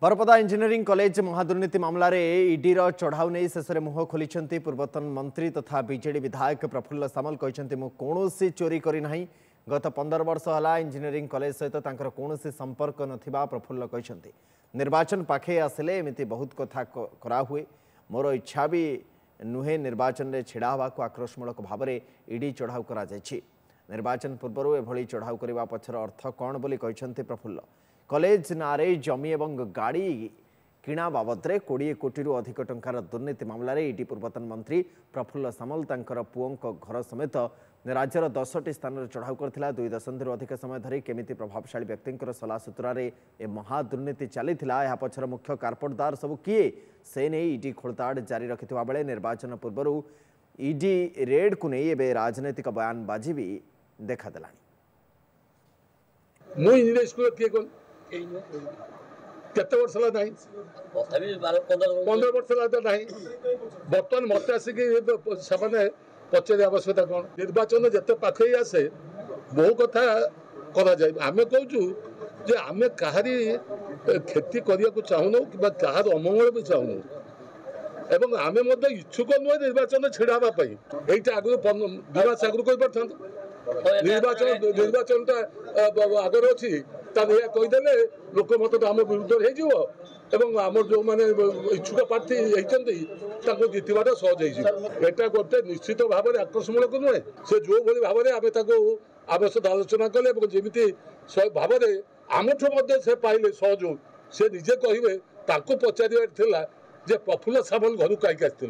बरपदा engineering college महादुर्नीति मामला रे ED चढ़ाऊ नहीं शेष में मुह खोली पूर्वतन मंत्री तथा बीजेडी विधायक प्रफुल्ल सामल कहते मु कौन चोरी करना गत 15 वर्ष है इंजीनियरिंग कॉलेज सहित कौन संपर्क नथिबा प्रफुल्ल कहते निर्वाचन पाखे आसिले एमती बहुत कथा करा हुए मोर इच्छा भी नुहे निर्वाचन में छिड़ा हवा आक्रोशमूलक भाव में ईडी चढ़ाऊ करा निर्वाचन पूर्व एभली चढ़ाऊ करने पछर अर्थ कौन बोली कहते प्रफुल्ल कॉलेज नारे जमी एवं गाड़ी किणा बाबद 20 कोटी अधिक टंकार दुर्नीति मामलें ईडी पूर्वतन मंत्री प्रफुल्ल सामल तांकर पुओं घर समेत राज्यर 10टी स्थान में चढ़ाऊ करथिला 2 दशंधि अधिक समय धरी केमिति प्रभावशाली व्यक्ति सलाह सूत्रार ए महादुर्नीति चली पछर मुख्य कारपोटदार सबू किए से नहीं ईडी खोलताड़ जारी रखिथिबा बेले निर्वाचन पूर्व ईडी रेड को नहीं एबे राजनैतिक बयानबाजी भी देखादेलानी। केते वर्ष है नहीं 15 वर्ष है बर्तमान मत आसिक पचारे आवश्यकता कौन निर्वाचन जिते पाखे आसे बहु कथा आम कहूँ आम कहारी क्षति करने को चाहूनु कि कहार अमंगल भी चाहूनु एवं आम इच्छुक नुहे निर्वाचन छिड़ा यहाँ आगु 2 मास आगु कही पार निर्वाचन आगे अच्छी कहीदे लोक मत आम विरुद्ध होम जो मैंने इच्छुक प्रार्थी होती जितवाटा सहज होता गोटे निश्चित भाव में आक्रोशमूलक नुहे से जो भाई भाव में आम सहित आलोचना कले जमी भाव में आमठू से पाइले सहयोग से निजे कहे पचार प्रफुल्ल सामल घर कहीं